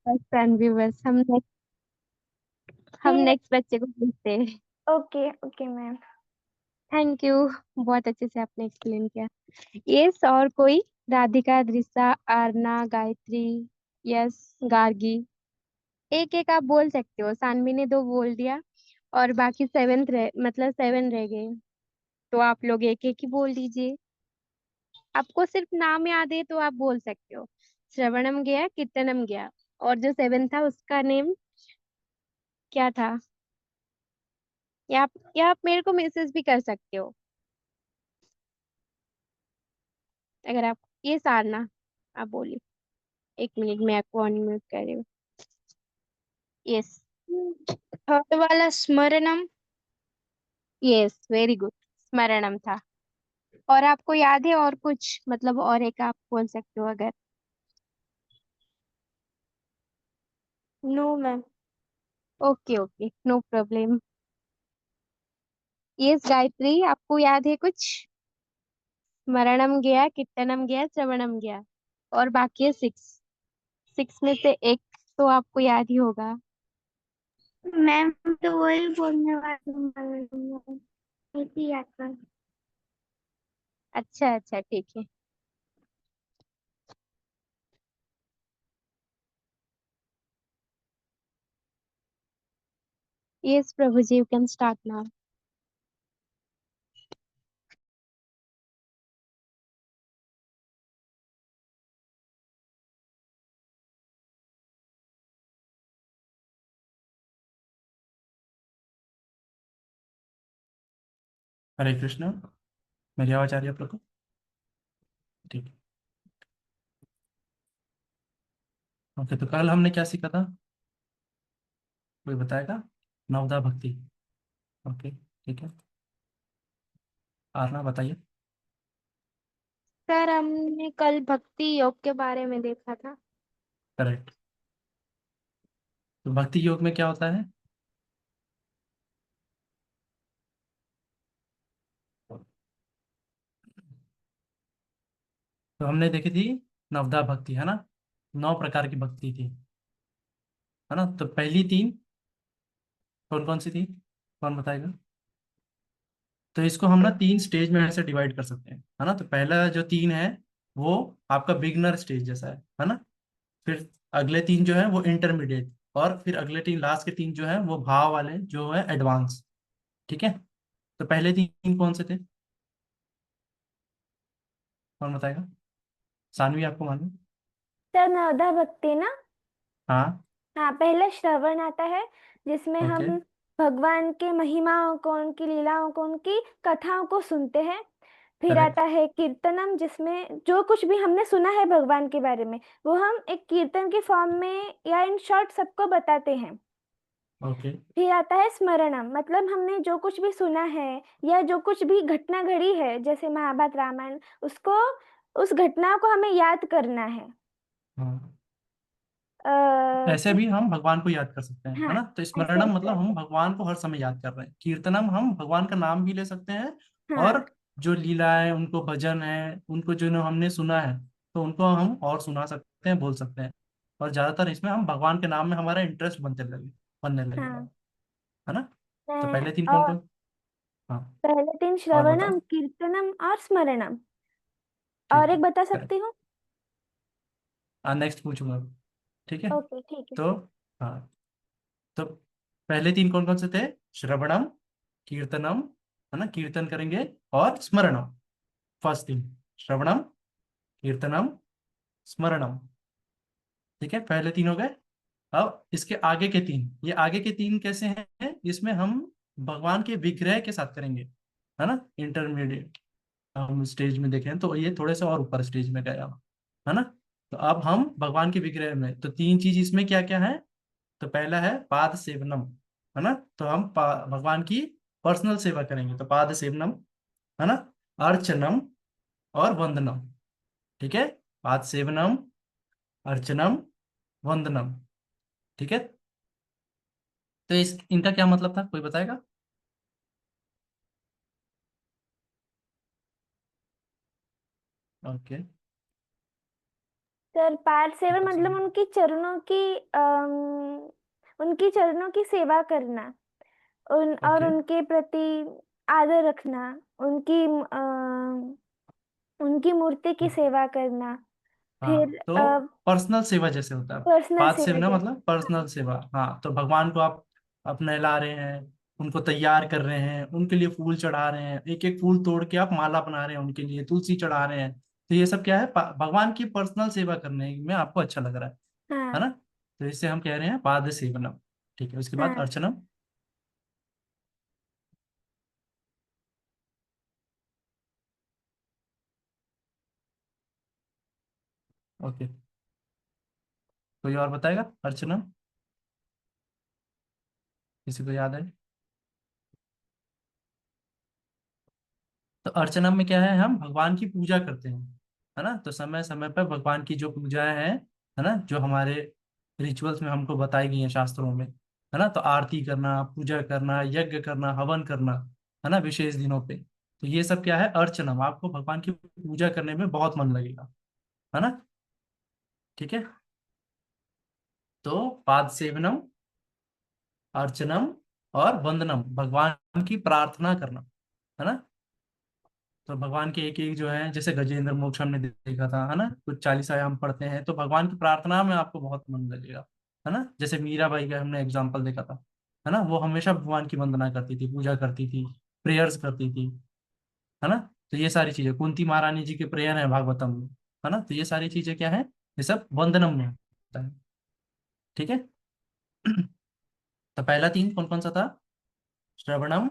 बस एंड बस हम ठीक नेक्स्ट बच्चे को पूछते हैं। है। Okay okay ma'am. Thank you. बहुत अच्छे से आपने एक्सप्लेन किया। यस, और कोई? राधिका, दृषा, आरना, गायत्री, यस, गार्गी। एक एक आप बोल सकते हो। सानवी ने दो बोल दिया और बाकी सेवेंथ रह मतलब सेवन रह गए। तो आप लोग एक एक ही बोल दीजिए। आपको सिर्फ नाम याद है तो आप बोल सकते हो। श्रवणम गया, कीर्तनम गया, और जो सेवन था उसका नेम क्या था? या आप मेरे को मैसेज भी कर सकते हो अगर आप। ये सारना, आप बोलिए। एक मिनट, मैं आपको अनम्यूट कर रही हूँ। यस। थर्ड वाला स्मरणम। Yes, very good. स्मरणम था। और आपको याद है और कुछ? मतलब और एक आप बोल सकते हो अगर। No ma'am. Okay okay, no problem. Yes Gayatri, आपको याद है कुछ? स्मरणम गया, कीर्तनम गया, श्रवणम गया, और बाकी है सिक्स। सिक्स में से एक तो आपको याद ही होगा। मैम तो वही बोलने वाली हूँ, एक ही याद कर। अच्छा अच्छा, ठीक है। Yes Prabhu ji, you can start now. Hare Krishna. मेरी आवाज आ रही है आप लोग को? ठीक है। ओके, तो कल हमने क्या सीखा था? कोई बताएगा? नवदा भक्ति। ओके, ठीक है। आरना बताइए। सर हमने कल भक्ति योग के बारे में देखा था। करेक्ट। तो भक्ति योग में क्या होता है? तो हमने देखी थी नवदा भक्ति, है ना? 9 प्रकार की भक्ति थी, है ना? तो पहली तीन कौन कौन सी थी? कौन बताएगा? तो इसको हम ना 3 स्टेज में ऐसे डिवाइड कर सकते हैं, है ना? तो पहला जो 3 है वो आपका बिगनर स्टेज जैसा है ना? फिर अगले 3 जो है वो इंटरमीडिएट, और फिर अगले 3 लास्ट के 3 जो है वो भाव वाले जो है एडवांस। ठीक है। तो पहले 3 कौन से थे? कौन बताएगा? सानवी, आपको मालूम? सर नवधा भक्ति ना। हाँ। हाँ, पहला श्रवण आता है जिसमें हम ओके। भगवान के महिमाओं को, उनकी लीलाओं को, उनकी कथाओं को सुनते हैं। फिर करेक्ट। आता है कीर्तनम जिसमें जो कुछ भी हमने सुना है भगवान के बारे में वो हम एक कीर्तन के फॉर्म में या इन शॉर्ट सबको बताते हैं। ओके। फिर आता है स्मरणम, मतलब हमने जो कुछ भी सुना है या जो कुछ भी घटना घड़ी है जैसे महाभारत रामायण, उसको, उस घटना को हमें याद करना है। हाँ, ऐसे फिर भी हम भगवान को याद कर सकते हैं, है हाँ, ना? तो ऐसे स्मरणम भी मतलब करते हम हैं। भगवान को हर समय याद कर रहे हैं। कीर्तनम हम भगवान का नाम भी ले सकते हैं, हाँ और जो लीला है, उनको भजन है, उनको जो हमने सुना है तो उनको हम और सुना सकते हैं, बोल सकते हैं। और ज्यादातर इसमें हम भगवान के नाम में हमारा इंटरेस्ट बनने लगेगा, हाँ। है ना? तो मैं पहले 3 कौन और कौन? हाँ। पहले दिन और बताओ। श्रवणम, कीर्तनम और स्मरणम। और ठीक एक है। बता करेक्ट। सकती हूँ। नेक्स्ट पूछूंगा अब। ठीक है। ओके ठीक है तो सर। हाँ, तो पहले 3 कौन कौन से थे? श्रवणम, कीर्तनम, है ना? कीर्तन करेंगे, और स्मरणम। फर्स्ट 3, श्रवणम, कीर्तनम, स्मरणम। ठीक है, पहले 3 हो गए। अब इसके आगे के 3, ये आगे के 3 कैसे हैं? इसमें हम भगवान के विग्रह के साथ करेंगे, है ना? इंटरमीडिएट हम स्टेज में देखें तो ये थोड़े से और ऊपर स्टेज में गया, है ना? तो अब हम भगवान के विग्रह में, तो 3 चीज इसमें क्या क्या है? तो पहला है पाद सेवनम, है ना? तो हम भगवान की पर्सनल सेवा करेंगे, तो पाद सेवनम, है ना? अर्चनम और वंदनम। ठीक है। पाद सेवनम, अर्चनम, वंदनम। ठीक है। तो इस इनका क्या मतलब था, कोई बताएगा? ओके। सर पाद सेवन अच्छा, मतलब उनकी चरणों की सेवा करना, और ओके। उनके प्रति आदर रखना, उनकी उनकी मूर्ति की सेवा करना, हाँ, फिर तो पर्सनल सेवा जैसे होता है। पर्सनल पाद सेवा सेवना जैसे। मतलब पर्सनल सेवा। हाँ, तो भगवान को आप नहला रहे हैं, उनको तैयार कर रहे हैं, उनके लिए फूल चढ़ा रहे हैं, एक एक फूल तोड़ के आप माला बना रहे हैं, उनके लिए तुलसी चढ़ा रहे हैं। तो ये सब क्या है, भगवान की पर्सनल सेवा करने में आपको अच्छा लग रहा है हाँ। ना। तो इससे हम कह रहे हैं पाद सेवनम। ठीक है, उसके बाद हाँ। अर्चनम। ओके, कोई और बताएगा अर्चनम? किसी को याद है? तो अर्चना में क्या है, हम भगवान की पूजा करते हैं, है ना। तो समय समय पर भगवान की जो पूजाएं हैं, है ना, जो हमारे रिचुअल्स में हमको बताई गई हैं शास्त्रों में, है ना, तो आरती करना, पूजा करना, यज्ञ करना, हवन करना, है ना, विशेष दिनों पे। तो ये सब क्या है, अर्चनम। आपको भगवान की पूजा करने में बहुत मन लगेगा, है ना। ठीक है, तो पाद सेवनम, अर्चनम और वंदनम, भगवान की प्रार्थना करना, है ना। तो भगवान के एक एक जो है, जैसे गजेंद्र मोक्ष हमने देखा था, है ना, कुछ चालीसा हम पढ़ते हैं, तो भगवान की प्रार्थना में आपको बहुत मन लगेगा, है ना। जैसे मीराबाई का हमने एग्जाम्पल देखा था, है ना, वो हमेशा भगवान की वंदना करती थी, पूजा करती थी, प्रेयर्स करती थी, है ना। तो ये सारी चीजें कुंती महारानी जी के प्रेयर है भागवतम में, है ना। तो ये सारी चीजें क्या है, ये सब वंदनम में होता है। ठीक है। तो पहला तीन कौन कौन सा था? श्रवणम,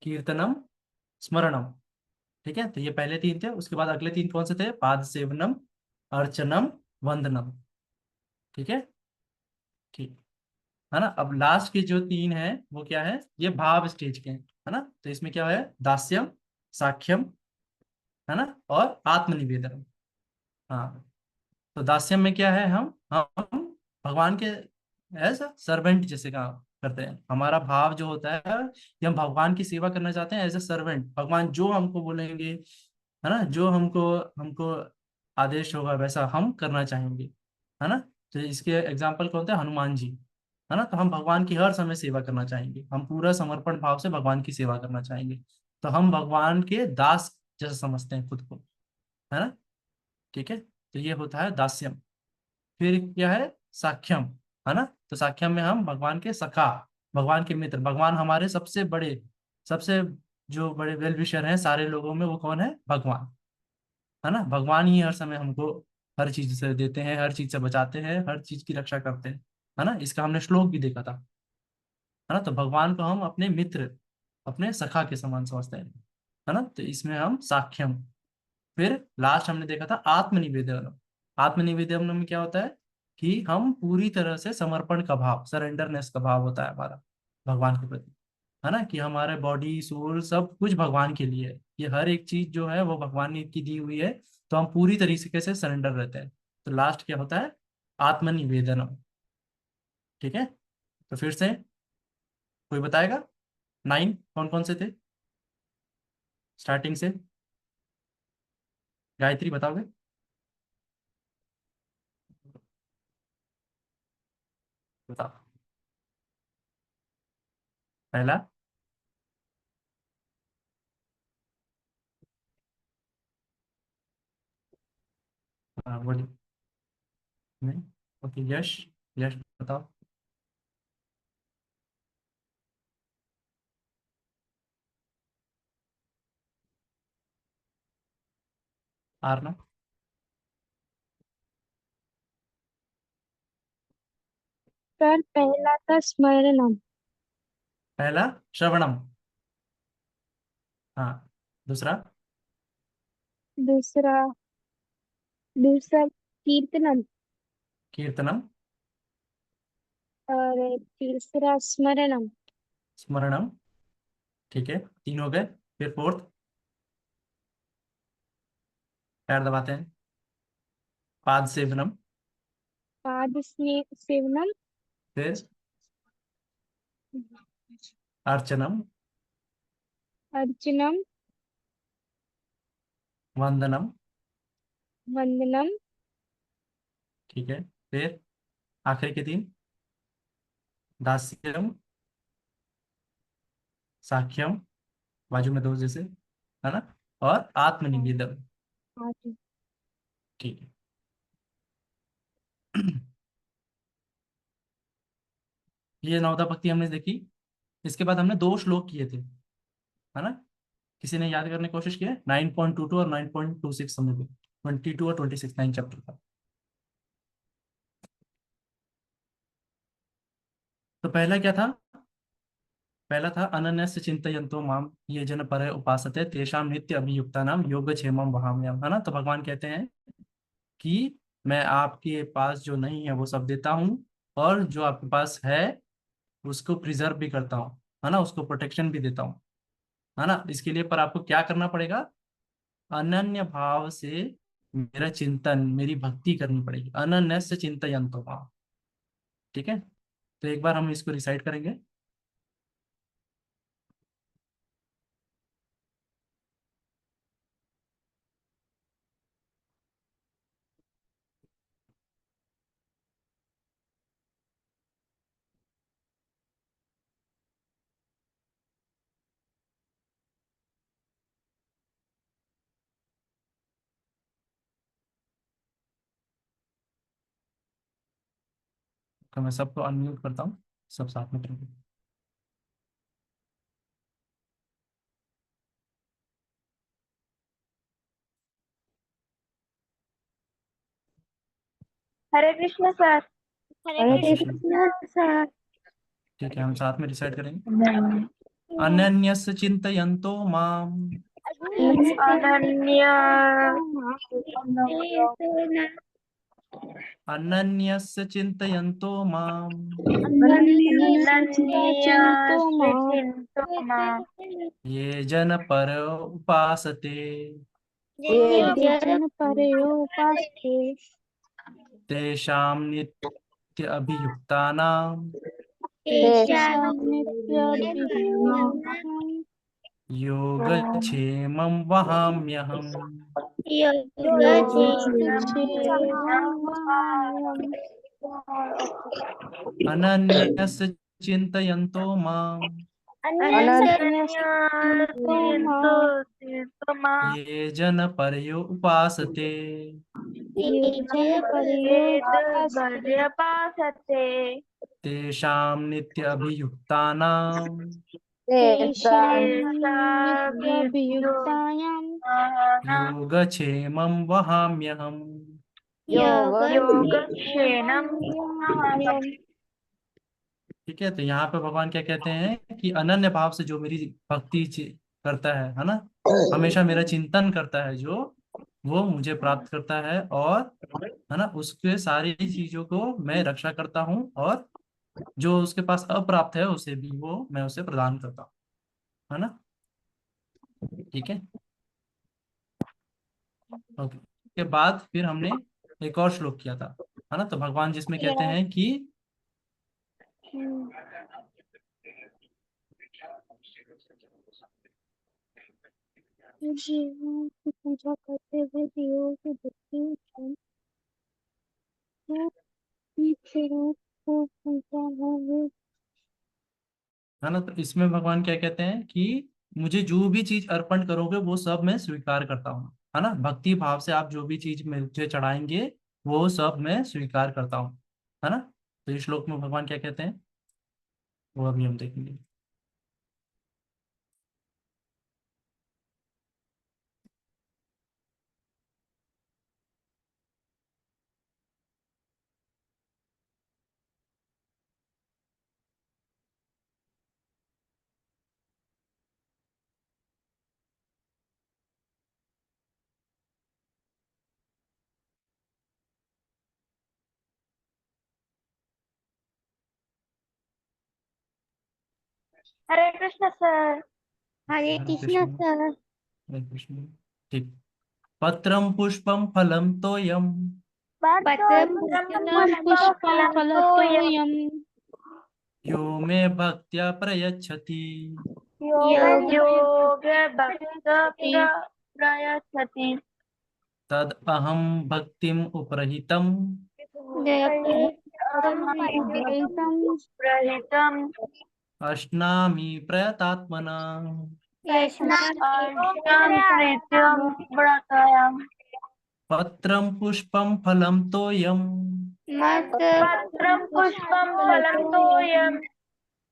कीर्तनम, स्मरणम। ठीक है, तो ये पहले तीन थे। उसके बाद अगले तीन कौन से थे? पाद सेवनम, अर्चनम, वंदनम। ठीक है, ठीक, है ना। अब लास्ट के जो तीन हैं वो क्या है, ये भाव स्टेज के हैं, है ना। तो इसमें क्या है, दास्यम, साख्यम, है ना, और आत्मनिवेदन। हाँ, तो दास्यम में क्या है, हम भगवान के एज सर्वेंट जैसे काम करते हैं। हमारा भाव जो होता है कि हम भगवान की सेवा करना चाहते हैं एज ए सर्वेंट। भगवान जो हमको बोलेंगे, है ना, जो हमको हमको आदेश होगा वैसा हम करना चाहेंगे, है ना। तो इसके एग्जाम्पल कौन थे? हनुमान जी, है ना। तो हम भगवान की हर समय सेवा करना चाहेंगे, हम पूरा समर्पण भाव से भगवान की सेवा करना चाहेंगे। तो हम भगवान के दास जैसा समझते हैं खुद को, है ना। ठीक है, तो ये होता है दास्यम। फिर क्या है, साख्यम, है ना। तो साख्यम में हम भगवान के सखा, भगवान के मित्र, भगवान हमारे सबसे बड़े, सबसे जो बड़े वेल विशर हैं सारे लोगों में, वो कौन है? भगवान, है ना। भगवान ही हर समय हमको हर चीज से देते हैं, हर चीज से बचाते हैं, हर चीज की रक्षा करते हैं, है ना। इसका हमने श्लोक भी देखा था, है ना। तो भगवान को हम अपने मित्र, अपने सखा के समान समझते हैं, है ना। तो इसमें हम साख्यम। फिर लास्ट हमने देखा था आत्मनिवेदन। आत्मनिवेदन में क्या होता है कि हम पूरी तरह से समर्पण का भाव, सरेंडरनेस का भाव होता है हमारा भगवान के प्रति, है ना। कि हमारे बॉडी सोल सब कुछ भगवान के लिए है, ये हर एक चीज जो है वो भगवान ने की दी हुई है। तो हम पूरी तरीके से सरेंडर रहते हैं। तो लास्ट क्या होता है? आत्मनिवेदनम। ठीक है, तो फिर से कोई बताएगा, नाइन कौन कौन से थे स्टार्टिंग से? गायत्री बताओगे? बताओ। पहला, बोलिए। नहीं, ओके, यश, यश बताओ। आरना। सर पहला था स्मरणम। पहला श्रवणम। हाँ, दूसरा? दूसरा, दूसरा कीर्तनम। कीर्तनम। और तीसरा स्मरणम। स्मरणम। ठीक है, तीन हो गए। फिर फोर्थ? पैर दबाते हैं। पाद सेवनम। पाद सेवनम। फिर अर्चनम, अर्चनम, वंदनम, वंदनम, ठीक है, फिर आखिरी के 3, दास्यम, साख्यम, बाजू में 2 जैसे, है ना, और आत्मनिवेदन। हाँ जी। ठीक है। ये नवदा भक्ति हमने देखी। इसके बाद हमने 2 श्लोक किए थे, है ना। किसी ने याद करने की कोशिश की है? 9.22 और 9.26 हमने देखी, 22 और 26, 9 चैप्टर था। तो पहला क्या था? पहला था अनन्यस्य चिंतयन्तो माम ये जन पर उपासते तेषाम नित्य अभियुक्ता नाम योगक्षेमम वहाम्यहम्, है ना। तो भगवान कहते हैं कि मैं आपके पास जो नहीं है वो सब देता हूँ, और जो आपके पास है उसको प्रिजर्व भी करता हूँ, है ना, उसको प्रोटेक्शन भी देता हूँ, है ना। इसके लिए पर आपको क्या करना पड़ेगा? अनन्य भाव से मेरा चिंतन, मेरी भक्ति करनी पड़ेगी। अनन्य से चिंतयन्तो भाव। ठीक है, तो एक बार हम इसको रिसाइट करेंगे। तो मैं सबको अनम्यूट करता हूँ, सब साथ में करेंगे। हरे कृष्ण सर। हरे हरे हरे कृष्ण। कृष्ण। कृष्ण सर। ठीक है, हम साथ में डिसाइड करेंगे। अनन्यस्य चिंतयन्तो माम, अनन्य अनन्यस्य चिंतयन्तो माम अनन्य चिंतो मां चिंतो मां ये जन पर उपासते ये ये जन पर्योपास्ते तेषां नित्य अभियुक्तानां तेषां नित्यभियुक्तानां योगक्षेमं वहाम्यहम्। योगक्षेमं वहाम्यहम्। अनन्यस्य चिंतयन्तो माम अनन्यस्य चिंतो मां ये जन पर्यो उपासते ये जन पर्योपास्ते तेषां नित्य अभियुक्तानां तेषां नित्यभियुक्तायां योगक्षेमं वहाम्यहम्। योगक्षेमं योगक्षेमं। ठीक है, तो यहाँ पे भगवान क्या कहते हैं कि अनन्य भाव से जो मेरी भक्ति करता है ना, हमेशा मेरा चिंतन करता है, जो वो मुझे प्राप्त करता है, और है ना, उसके सारी चीजों को मैं रक्षा करता हूँ, और जो उसके पास अप्राप्त है उसे भी वो मैं उसे प्रदान करता हूँ, है ना। ठीक है, ओके। के बाद फिर हमने एक और श्लोक किया था, है ना। तो भगवान जिसमें कहते हैं कि जीवों की पूजा करते हुए देवों की भक्ति चिरों को पूजा है वे। है ना, तो इसमें भगवान क्या कहते हैं कि मुझे जो भी चीज अर्पण करोगे वो सब मैं स्वीकार करता हूँ, है ना। भक्ति भाव से आप जो भी चीज मुझे चढ़ाएंगे वो सब मैं स्वीकार करता हूँ, है ना। तो इस श्लोक में भगवान क्या कहते हैं वो अभी हम देखेंगे। हरे कृष्ण सर। हरे हरे कृष्ण कृष्ण। सर। हरे कृष्ण। ठीक। पत्रम पुष्पम फलम तोयम पत्रं पुष्पं फलतोऽयं यो मे भक्त्या प्रयच्छति योग भक्त प्रयच्छति प्रयच्छति तद अहम भक्तिम उपरहितम प्रहितम् अश्नामि प्रयतात्मना पत्रं पुष्पं फलं तोयम्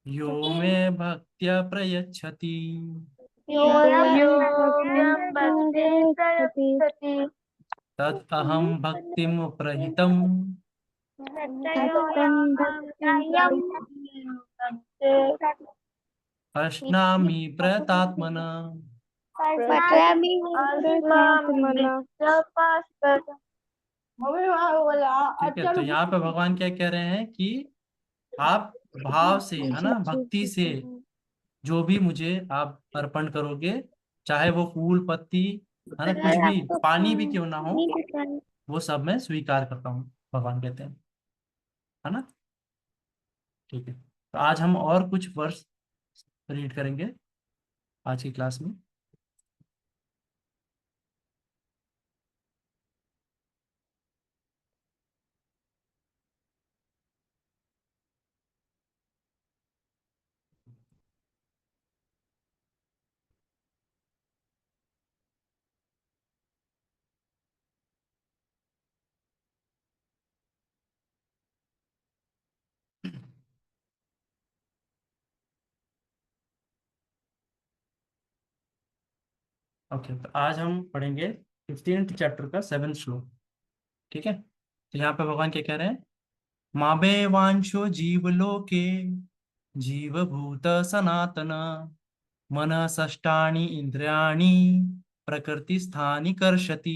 यो मे भक्त्या प्रयच्छति तत् अहं भक्तिं प्रहितम् अश्नामि प्रयतात्मना। ठीक है, तो यहाँ पे भगवान क्या कह रहे हैं कि आप भाव से, है ना, भक्ति से जो भी मुझे आप अर्पण करोगे, चाहे वो फूल पत्ती, है ना, कुछ भी, पानी भी क्यों ना हो, वो सब मैं स्वीकार करता हूँ, भगवान कहते हैं, है ना। ठीक है, तो आज हम और कुछ वर्स रीड करेंगे आज की क्लास में। ओके, तो आज हम पढ़ेंगे 15th चैप्टर का 7th श्लोक। ठीक है, तो यहाँ पे भगवान क्या कह रहे हैं, मामे वांशो जीवलोके जीवभूत सनातन मन षष्ठानि इंद्रियाणि प्रकृति स्थानि कर्षति।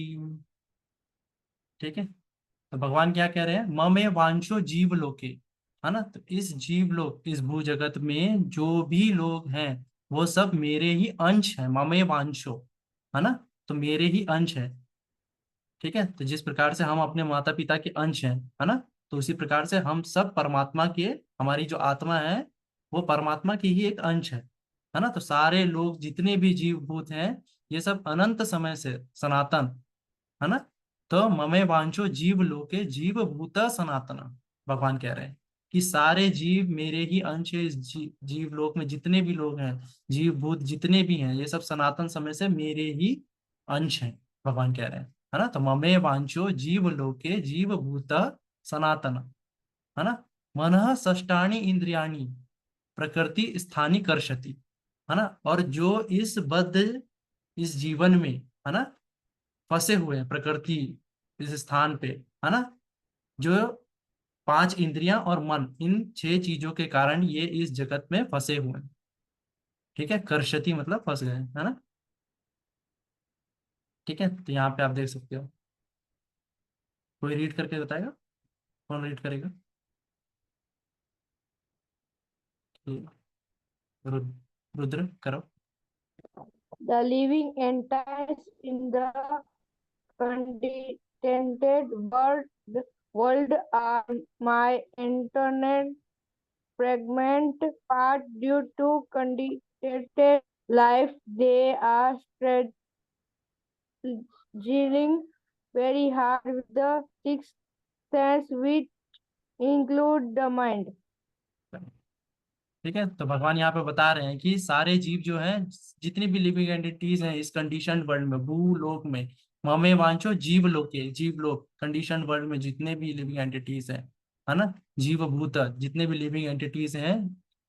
ठीक है, तो भगवान क्या कह रहे हैं, ममे वांशो जीवलोके, है ना, तो इस जीवलोक, इस भू जगत में जो भी लोग हैं वो सब मेरे ही अंश है, ममे वांशो, है ना, तो मेरे ही अंश है। ठीक है, तो जिस प्रकार से हम अपने माता पिता के अंश हैं, है ना, तो उसी प्रकार से हम सब परमात्मा के, हमारी जो आत्मा है वो परमात्मा की ही एक अंश है ना, तो सारे लोग जितने भी जीव भूत हैं ये सब अनंत समय से सनातन, है ना। तो ममे वांचो जीव लोके जीव भूत सनातन, भगवान कह रहे हैं कि सारे जीव मेरे ही अंश है, इस जीव लोक में जितने भी लोग हैं, जीव भूत जितने भी हैं, ये सब सनातन समय से मेरे ही अंश हैं, भगवान कह रहे हैं, है ना। तो ममे वांचो जीव लोके जीव भूत सनातन, है ना, मनः षष्ठानि इंद्रियाणि प्रकृति स्थानी कर्षति, है ना, और जो इस बद्ध, इस जीवन में, है ना, फंसे हुए हैं, प्रकृति इस स्थान पे, है ना, जो 5 इंद्रियां और मन, इन 6 चीजों के कारण ये इस जगत में फंसे हुए हैं। ठीक है, कर्षति मतलब फंस गए, है ना। ठीक है, तो यहाँ पे आप देख सकते हो, कोई रीड करके बताएगा, कौन रीड करेगा? रुद्र, रुद्र करो। The living entities in the contented world are my internet fragment part due to contented life. They are struggling very hard with the six sense which include the mind. ठीक है, तो भगवान यहाँ पे बता रहे हैं कि सारे जीव जो हैं, जितनी भी लिविंग एंटिटीज हैं इस कंडीशन वर्ल्ड में, भूलोक में, ममे वांचो जीव लोके, जीव लोक कंडीशन वर्ल्ड में जितने भी लिविंग एंटिटीज हैं, है ना, जीव भूत जितने भी लिविंग एंटिटीज हैं,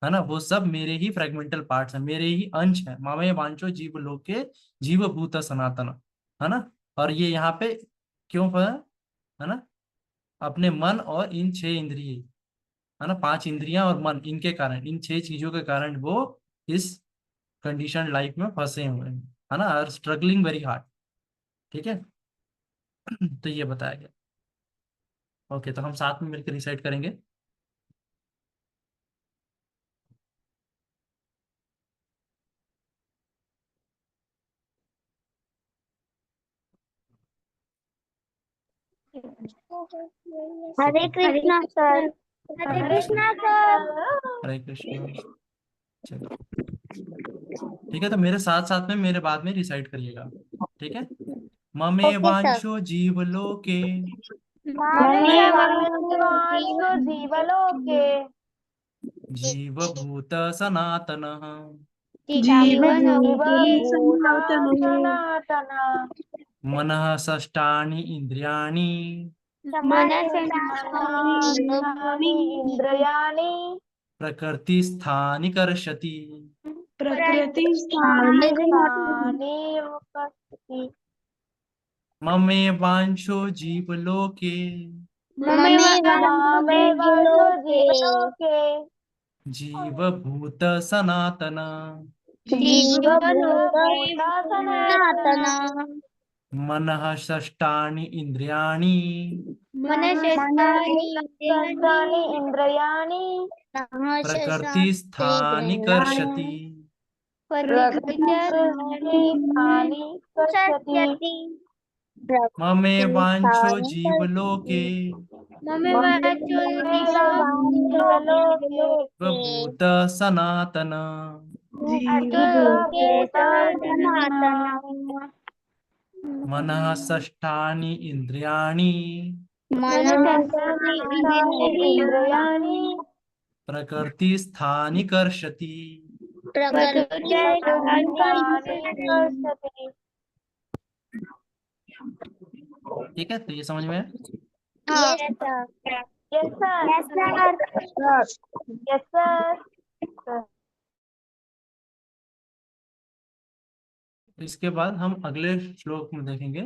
है ना, वो सब मेरे ही फ्रेगमेंटल पार्ट्स हैं, मेरे ही अंश हैं, ममे वांचो जीव लोके जीव भूत सनातन, है ना। और ये यहाँ पे क्यों है ना, अपने मन और इन 6 इंद्रिय, है ना, 5 इंद्रियां और मन, इनके कारण, इन 6 चीजों के कारण वो इस कंडीशन लाइफ में फंसे हुए हैं, है ना, और स्ट्रगलिंग वेरी हार्ड। ठीक है, तो ये बताया गया। ओके, तो हम साथ में मिलकर रिसाइट करेंगे। हरे कृष्णा सर। हरे कृष्णा सर। हरे कृष्ण। चलो, ठीक है, तो मेरे साथ साथ में मेरे बाद में रिसाइट करिएगा। ठीक है, ममे ओके सर। वांशो जीव लोके ममेवांशो जीवलोके जीवभूत सनातनः जीवभूत सनातन मनः षष्ठानि इन्द्रियाणि मनः इंद्रियाणि प्रकृतिस्थानि कर्षति स्थानि वसति ममेवांशो जीवलोके ममेवांशो जीवलोके जीवभूत सनातन जीवभूत सनातन मनः षष्ठानि इन्द्रियाणि मनःषष्ठानि इंद्रियाणि प्रकृतिस्थानि कर्षति प्रकृतिस्थानि कर्षति ममेवांशो जीवलोके ममेवांशो जीवलोके जीवभूत सनातन जीवभूत सनातन मनः षष्ठानि इन्द्रियाणि मनःषष्ठानि इंद्रियाणि प्रकृतिस्थानि कर्षति। प्रकृतिस्थानि कर्षति। ठीक है, तो ये समझ में आया? Yes, sir. Yes, sir. इसके बाद हम अगले श्लोक में देखेंगे।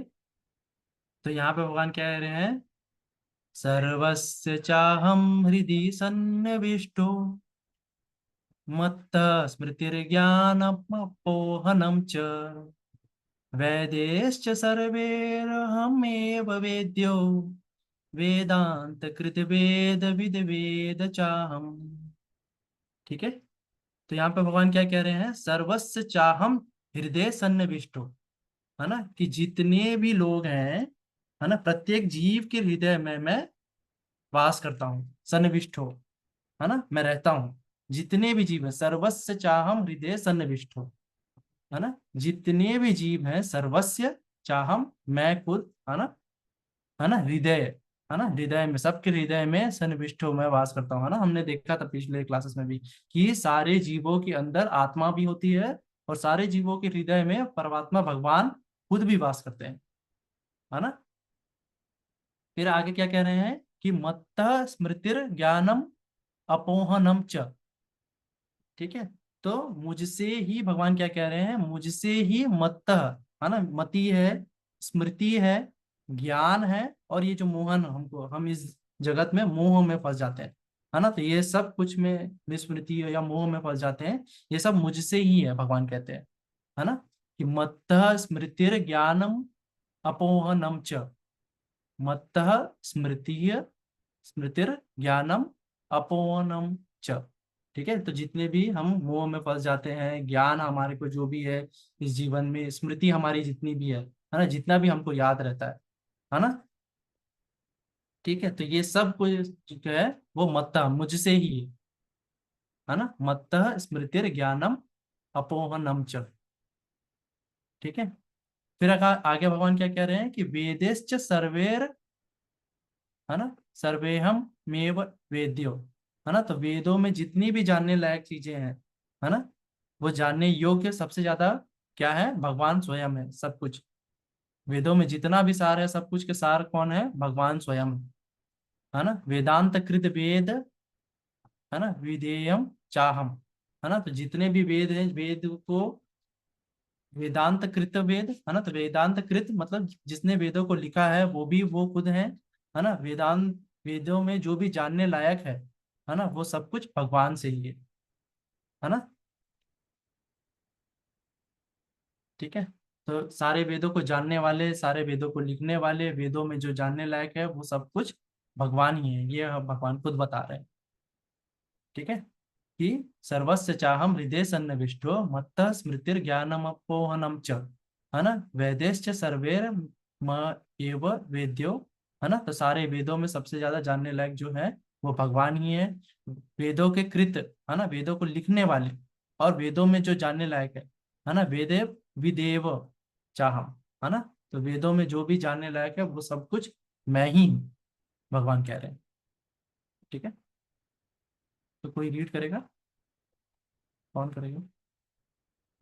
तो यहाँ पे भगवान क्या कह रहे हैं? सर्वस्य चाहं हृदि सन्निविष्टो मत्तः स्मृतिर्ज्ञानमपोहनं च वैदेश्च सर्वैरहमेव वेद्यो वेदांत कृत वेद विद वेद चाहम। ठीक है, तो यहाँ पे भगवान क्या कह रहे हैं? सर्वस्य चाहम हृदय सन्निविष्टो, है ना, कि जितने भी लोग हैं, है ना, प्रत्येक जीव के हृदय में मैं वास करता हूँ, सन्निविष्टो, है ना, मैं रहता हूँ। जितने भी जीव है, सर्वस्य चाहम हृदय सन्निविष्टो, है ना, जितने भी जीव हैं, सर्वस्य चाहम, मैं खुद, है ना, हृदय, है ना, हृदय में, सबके हृदय में सन्निविष्टो मैं वास करता हूँ, है ना। हमने देखा था पिछले क्लासेस में भी कि सारे जीवों के अंदर आत्मा भी होती है और सारे जीवों के हृदय में परमात्मा भगवान खुद भी वास करते हैं, है ना। फिर आगे क्या कह रहे हैं कि मत्तः स्मृतिर ज्ञानम अपोहनम च। ठीक है, तो मुझसे ही भगवान क्या कह रहे हैं? मुझसे ही मत्तः, है ना, मति है, स्मृति है, ज्ञान है, और ये जो मोहन, हमको, हम इस जगत में मोह में फंस जाते हैं, है ना, तो ये सब कुछ में विस्मृति या मोह में फंस जाते हैं, ये सब मुझसे ही है, भगवान कहते हैं, है ना, कि मत्तः स्मृतिर ज्ञानम अपोहनम च। मत्तः स्मृतिर ज्ञानम अपोहनम च। ठीक है, तो जितने भी हम मोह में फंस जाते हैं, ज्ञान हमारे को जो भी है इस जीवन में, स्मृति हमारी जितनी भी है ना, जितना भी हमको याद रहता है ना। ठीक है, तो ये सब कुछ जो है वो मत्तः, मुझसे ही है ना, मत्तः स्मृतिर ज्ञानम अपोहनम च। ठीक है, फिर आगे भगवान क्या कह रहे हैं कि वेदेश्च सर्वेर, है ना, सर्वेहम मेव वेद्यो, है ना, तो वेदों में जितनी भी जानने लायक चीजें हैं, है ना, वो जानने योग्य सबसे ज्यादा क्या है? भगवान स्वयं है। सब कुछ वेदों में जितना भी सार है, सब कुछ के सार कौन है? भगवान स्वयं है ना। वेदांत कृत वेद, है ना, विधेयम चाहम, है ना, तो जितने भी वेद हैं, वेद को वेदांत कृत वेद, है ना, तो वेदांत कृत मतलब जिसने वेदों को लिखा है वो भी वो खुद है ना। वेदांत, वेदों में जो भी जानने लायक है ना, वो सब कुछ भगवान से ही है ना। ठीक है, तो सारे वेदों को जानने वाले, सारे वेदों को लिखने वाले, वेदों में जो जानने लायक है वो सब कुछ भगवान ही है, ये भगवान खुद बता रहे हैं। ठीक है, कि सर्वस्य चाहम हृदय सन्निविष्टो मत्तः स्मृतिर ज्ञानमपोहनम च, है ना, वेदेश्च सर्वेर म एव वेद्यो, है ना, तो सारे वेदों में सबसे ज्यादा जानने लायक जो है वो भगवान ही है। वेदों के कृत, है ना, वेदों को लिखने वाले, और वेदों में जो जानने लायक है ना, वेदे विदेव चाहम, है ना, तो वेदों में जो भी जानने लायक है वो सब कुछ मैं ही हूँ। भगवान कह रहे हैं। ठीक है, तो कोई रीड करेगा? कौन करेगा?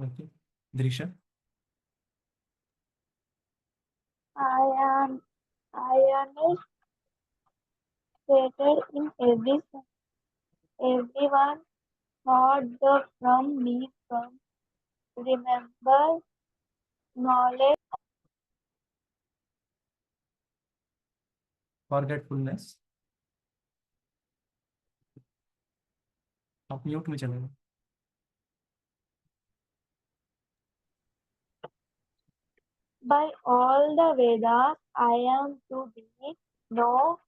ओके, दृश्य। I am is stated in everyone thought the from me from remember knowledge forgetfulness. आप म्यूट में चलेगा। by all the Vedas I am to be no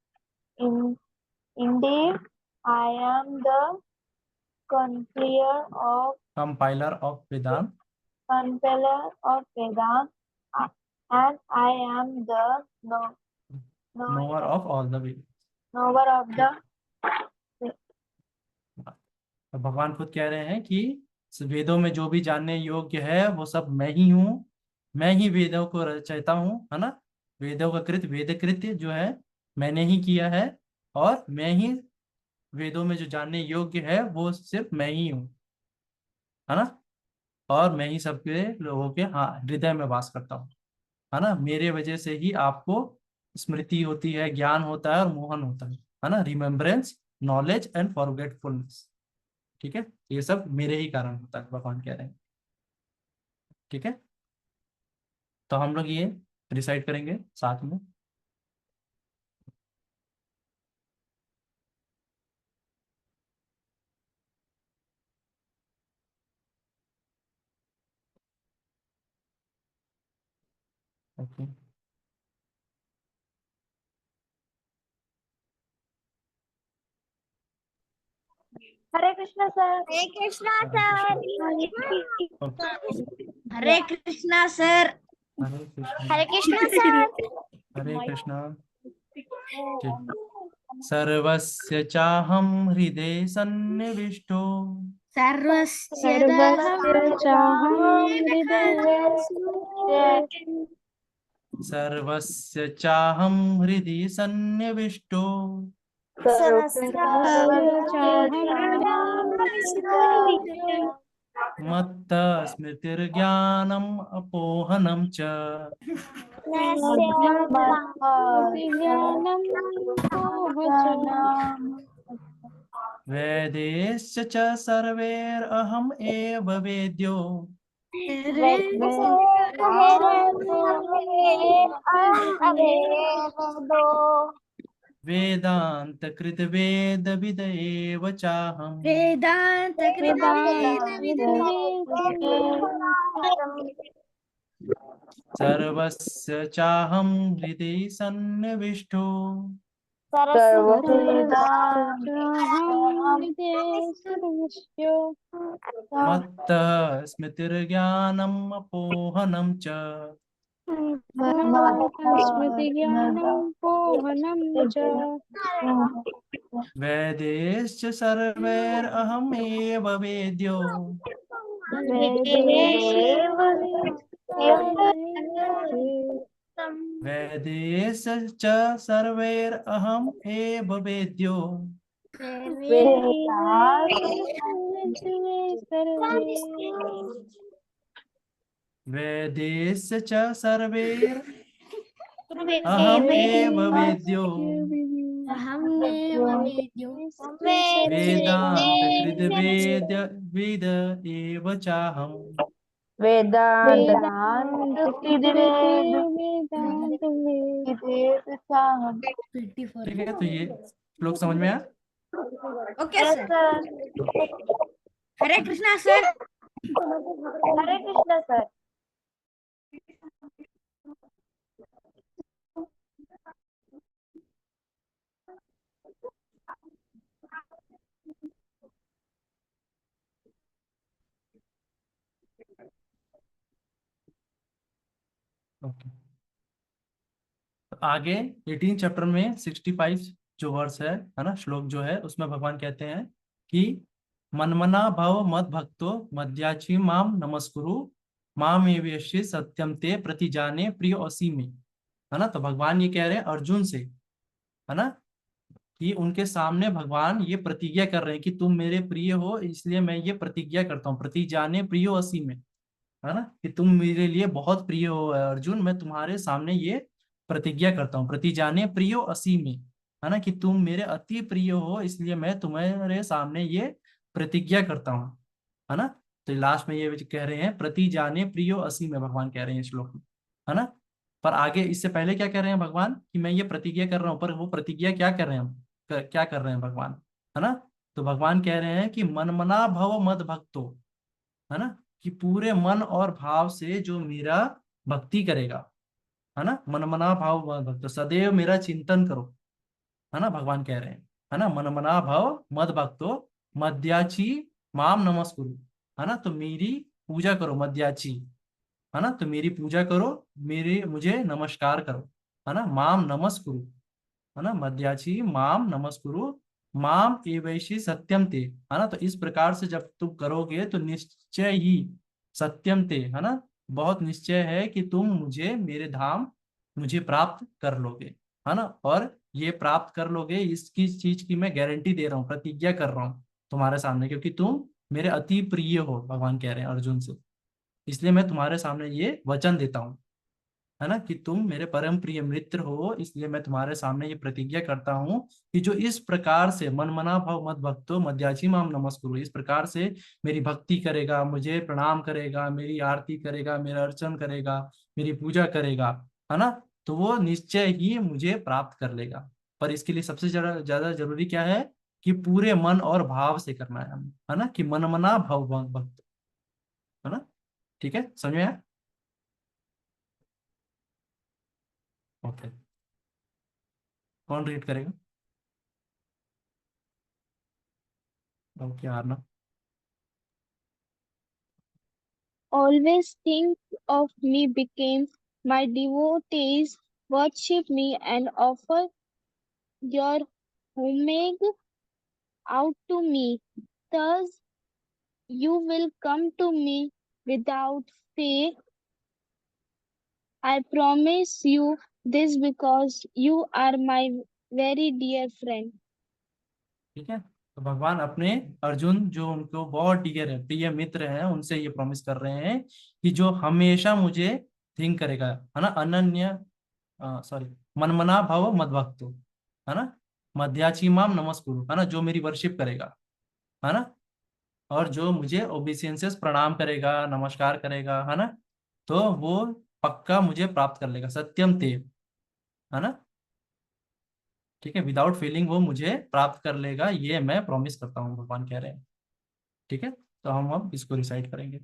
in indeed I am the compiler of Vedanta compiler of Vedanta and I am the knower of all the Veda. knower of the तो भगवान खुद कह रहे हैं कि वेदों में जो भी जानने योग्य है वो सब मैं ही हूँ, मैं ही वेदों को रचयिता हूँ, है ना। वेदों का कृत वेद कृत्य जो है मैंने ही किया है, और मैं ही वेदों में जो जानने योग्य है वो सिर्फ मैं ही हूँ, है ना। और मैं ही सबके लोगों के हाँ हृदय में वास करता हूँ, है ना। मेरे वजह से ही आपको स्मृति होती है, ज्ञान होता है और मोहन होता है ना। Remembrance, knowledge and forgetfulness. ठीक है, ये सब मेरे ही कारण होता है, भगवान कह रहे हैं। ठीक है, तो हम लोग ये रिसाइट करेंगे साथ में। Okay, Hare Krishna sir. Hare Krishna हरे सर। हरे कृष्णा सर। हरे कृष्ण, हरे कृष्णा सर। हरे कृष्णा। ठीक, सर्वस्य चाहं हृदय सन्निविष्टो, सर्वस्य सर्वस्य चाहं हृदये सर्वस्य चाहं हृदि सन्निविष्टो, सर्वस्य चाहं मत्तः स्मृतिर्ज्ञानम् अपोहनं च, ज्ञानं वेदैश्च च सर्वैरहम् एव वेद्यो, वेदान्तकृत वेदविद एव चाहम्, वेदांत सर्वस्य चाहं हृदि सन्निविष्टो, मत्तः स्मृतिर्ज्ञानम् अपोहनं च, स्मृतिज्ञानं पोहनं च वेदैश्च सर्वैरहमेव वेद्यो, वेदैश्च सर्वैरहम् एव वेद्यो, वेदैश्च सर्वैरहम् एव वेद्यो, वेदान्तकृत वेद एव चाहम्। ठीक है, तो ये श्लोक समझ में आया? Okay sir. Hare Krishna sir. Hare Krishna sir. Okay, तो आगे 18 चैप्टर में 65 जो वर्स है ना, श्लोक जो है उसमें भगवान कहते हैं कि मनमना भव मद भक्तो मद्याची माम नमस्कुरु माम एवेश्य सत्यम ते प्रति जाने प्रिय असी में, है ना। तो भगवान ये कह रहे हैं अर्जुन से, है ना, कि उनके सामने भगवान ये प्रतिज्ञा कर रहे हैं कि तुम मेरे प्रिय हो, इसलिए मैं ये प्रतिज्ञा करता हूँ, प्रतिजाने प्रियो असी में, है ना, कि तुम मेरे लिए बहुत प्रिय हो अर्जुन, मैं तुम्हारे सामने ये प्रतिज्ञा करता हूँ, प्रतिजाने प्रियो असी में, है ना, कि तुम मेरे अति प्रिय हो, इसलिए मैं तुम्हारे सामने ये प्रतिज्ञा करता हूँ, है ना। तो लास्ट में ये कह रहे हैं प्रतिजाने प्रियो असी में, भगवान कह रहे हैं श्लोक में, है ना। पर आगे इससे पहले क्या कह रहे हैं भगवान कि मैं ये प्रतिज्ञा कर रहा हूँ, पर वो प्रतिज्ञा क्या कर रहे हैं क्या कर रहे हैं भगवान, है ना। तो भगवान कह रहे हैं कि मन मना भव मद भक्तो, है ना, कि पूरे मन और भाव से जो मेरा भक्ति करेगा, है ना, मन मना भाव मद भक्तो, सदैव मेरा चिंतन करो, है ना, भगवान कह रहे हैं, है ना, मन मना भाव मद भक्तो मद्याची माम नमस्कुरु, है ना, तो मेरी पूजा करो, मद्याची, है ना, तो मेरी पूजा करो, मेरे मुझे नमस्कार करो, है ना, माम नमस्कुरु, है ना, मद्याची माम नमस्कुरु, माम एवैषि सत्यम ते, है ना, तो इस प्रकार से जब तुम करोगे तो निश्चय ही सत्यम ते, है ना, बहुत निश्चय है कि तुम मुझे मेरे धाम मुझे प्राप्त कर लोगे, है ना, और ये प्राप्त कर लोगे, इसकी चीज की मैं गारंटी दे रहा हूँ, प्रतिज्ञा कर रहा हूँ तुम्हारे सामने, क्योंकि तुम मेरे अति प्रिय हो, भगवान कह रहे हैं अर्जुन से, इसलिए मैं तुम्हारे सामने ये वचन देता हूँ, है ना, कि तुम मेरे परम प्रिय मित्र हो, इसलिए मैं तुम्हारे सामने ये प्रतिज्ञा करता हूँ कि जो इस प्रकार से मन मना भाव मत भक्तो मध्याची माम नमस्कुरु, इस प्रकार से मेरी भक्ति करेगा, मुझे प्रणाम करेगा, मेरी आरती करेगा, मेरा अर्चन करेगा, मेरी पूजा करेगा, है ना, तो वो निश्चय ही मुझे प्राप्त कर लेगा। पर इसके लिए सबसे ज्यादा जरूरी क्या है कि पूरे मन और भाव से करना है हमें, है ना, कि मन मना भाव भक्त, है ना। ठीक है, समझ में आया? ओके, कौन रीड करेगा? Okay Aarna. Always think of me became my devotees worship me and offer your homage out to me. Thus you will come to me without fear. I promise you this because you are my very dear friend. ठीक है, तो भगवान अपने अर्जुन जो उनको बहुत dear है, प्रिय मित्र हैं, उनसे ये प्रॉमिस कर रहे हैं कि जो हमेशा मुझे थिंक करेगा, है ना, अनन्य सॉरी मनमना भव मद्भक्तो, है ना, मध्याची माम नमस्कुरु, है ना, जो मेरी वर्शिप करेगा, है ना, और जो मुझे ओबीसियंसेस प्रणाम करेगा, नमस्कार करेगा, है ना, तो वो पक्का मुझे प्राप्त कर लेगा, सत्यम ते, है ना, ठीक है, विदाउट फीलिंग वो मुझे प्राप्त कर लेगा, ये मैं प्रॉमिस करता हूँ, भगवान कह रहे हैं। ठीक है, तो हम अब इसको रिसाइट करेंगे।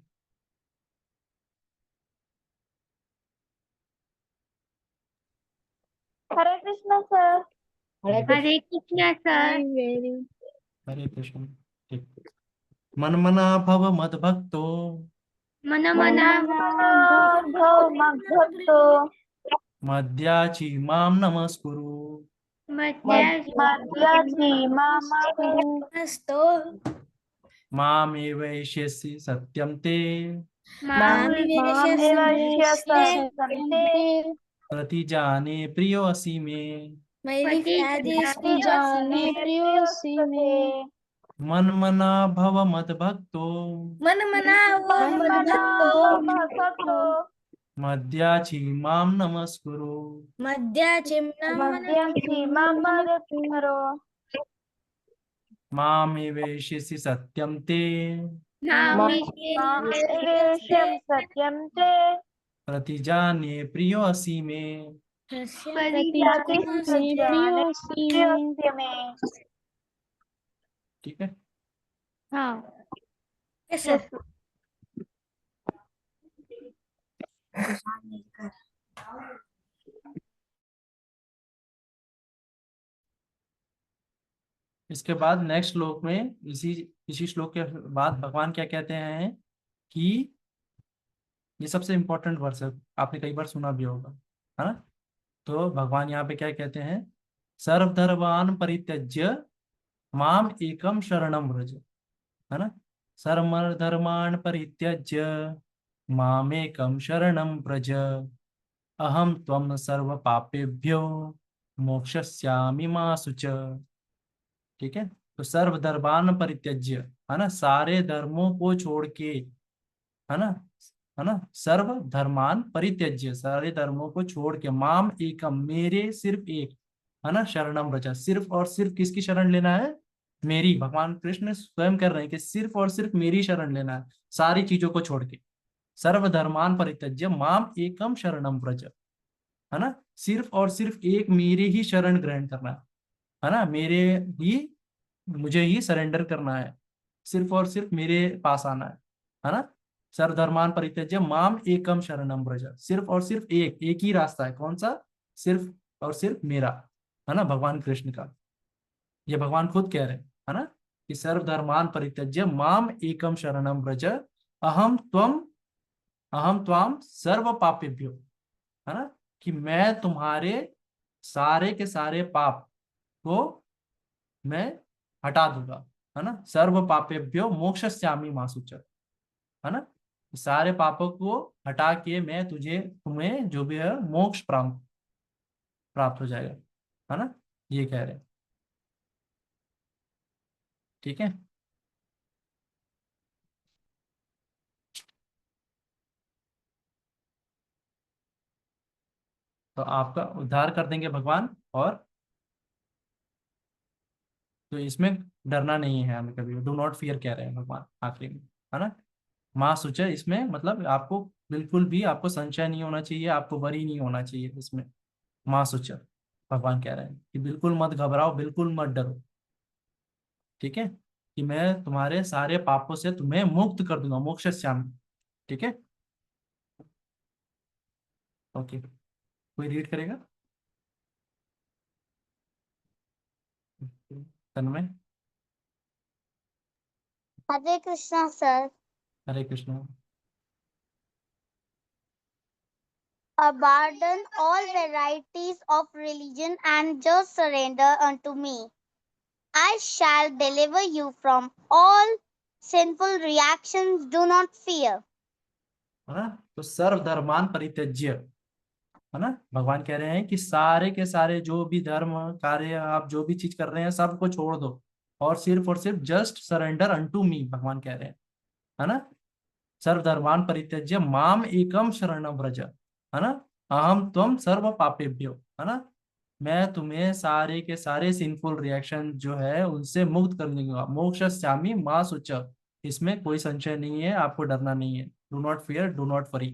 हरे कृष्णा सर। हरे कृष्ण। हरे कृष्णा सर। हरे कृष्ण। ठीक, मन मना भव मद भक्तो मन मना भव मद्भक्तो मध्याची माम नमस्कुरु, मद्याची मामस्तु मामेवैष्यसि सत्यम ते मामेव सत्यन्ते प्रतिजाने प्रियोऽसि मे, प्रतिजाने प्रियोऽसि मे। मन मना भव मद भक्तो मन मना भक्तो मध्याची माम नमस्कुरु, मद्याची मामस्तु मामेवैष्यसि सत्यम ते मामेवैष्यं सत्यं ते प्रतिजाने प्रियोऽसि मे। प्रतिजाने प्रियोऽसि मे। ठीक है, हाँ, इसके बाद नेक्स्ट श्लोक में इसी इसी श्लोक के बाद भगवान क्या कहते हैं कि ये सबसे इंपॉर्टेंट वर्स है, आपने कई बार सुना भी होगा, है ना। तो भगवान यहाँ पे क्या कहते हैं, सर्वधर्मान् परित्यज्य माम एकम शरणम व्रज, है ना, सर्वधर्मान् परित्यज्य मामेकम शरणम व्रज, अहम त्वं सर्व पापेभ्यो मोक्षयिष्यामि मा शुच। ठीक है। तो सर्वधर्मान परित्यज्य, है ना, सारे धर्मों को छोड़ के, है ना, है ना, सर्व धर्मान परित्यज्य, सारे धर्मों को छोड़ के, माम एकम, मेरे सिर्फ एक, है ना, शरणम व्रज, सिर्फ और सिर्फ किसकी शरण लेना है? मेरी। भगवान कृष्ण स्वयं कर रहे हैं कि सिर्फ और सिर्फ मेरी शरण लेना है, सारी चीजों को छोड़ के। सर्व धर्मान परित्यज्य माम एकम शरणम व्रज, है ना, सिर्फ और सिर्फ एक मेरे ही शरण ग्रहण करना है ना, मेरे ही, मुझे ही सरेंडर करना है, सिर्फ और सिर्फ मेरे पास आना है ना। सर्वधर्मान परित्यज्य माम एकम शरणम व्रज, सिर्फ और सिर्फ एक ही रास्ता है, कौन सा? सिर्फ और सिर्फ मेरा, है ना, भगवान कृष्ण का। ये भगवान खुद कह रहे हैं, है ना, कि सर्वधर्मान परित्यज्य माम एकम शरणम व्रज, अहम त्वाम सर्व पापेभ्यो, है ना, कि मैं तुम्हारे सारे के सारे पाप को मैं हटा दूंगा, है ना, सर्व पापेभ्यो मोक्षयिष्यामि मा शुचः, है ना, सारे पापों को हटा के मैं तुम्हें जो भी है मोक्ष प्राप्त प्राप्त हो जाएगा, है ना, ये कह रहे हैं। ठीक है। तो आपका उद्धार कर देंगे भगवान, और तो इसमें डरना नहीं है हमें कभी, डू नॉट फियर कह रहे हैं भगवान आखिरी में, है ना। माँ सुचय इसमें मतलब आपको बिल्कुल भी आपको संशय नहीं होना चाहिए, आपको वरी नहीं होना चाहिए इसमें। माँ सुचय भगवान कह रहे हैं कि बिल्कुल मत घबराओ, बिल्कुल मत डरो, ठीक है, कि मैं तुम्हारे सारे पापों से तुम्हें मुक्त कर दूंगा, मोक्षयिष्यामि। ठीक है, ओके, कोई रीड करेगा? तन्मय। Hare Krishna, sir. Hare Krishna. Abandon all varieties of religion and just surrender unto me. I shall deliver you from all sinful reactions. Do not fear. है ना, तो सर्वधर्मान परित्यज्य, है ना, भगवान कह रहे हैं कि सारे के सारे जो भी धर्म कार्य आप जो भी चीज कर रहे हैं सबको छोड़ दो, और सिर्फ जस्ट सरेंडर अनटू मी, भगवान कह रहे हैं, है ना। सर्वधर्मान परित्यज्य माम एकम शरणम व्रज, है ना, अहम त्वम सर्व पापेभ्यो, है ना, मैं तुम्हें सारे के सारे सिंफुल रिएक्शन जो है उनसे मुक्त कर दूंगा, मोक्षयिष्यामि मा शुचः, इसमें कोई संशय नहीं है, आपको डरना नहीं है, do not fear, do not worry.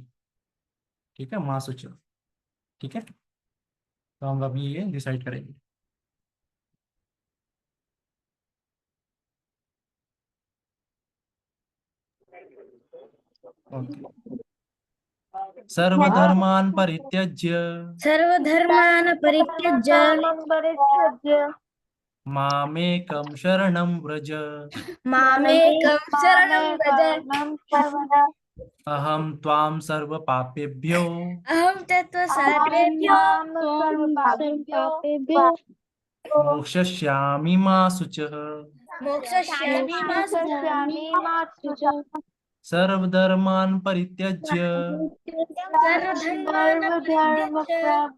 ठीक है, मा शुचः। ठीक है, तो हम अभी ये डिसाइड करेंगे। ओके, सर्वधर्मान परित्यज्य सर्वधर्मान् परित्यज्य मामेकं शरणं व्रज, मामेकं शरणं व्रज। अहं त्वां सर्व पापेभ्यो अहं तत्त्व सर्वेभ्यो मोक्षयिष्यामि मा शुचः। मोक्षयिष्यामि मा शुचः। सर्वधर्मान् परित्यज्य सर्वधर्मान् परित्यज्य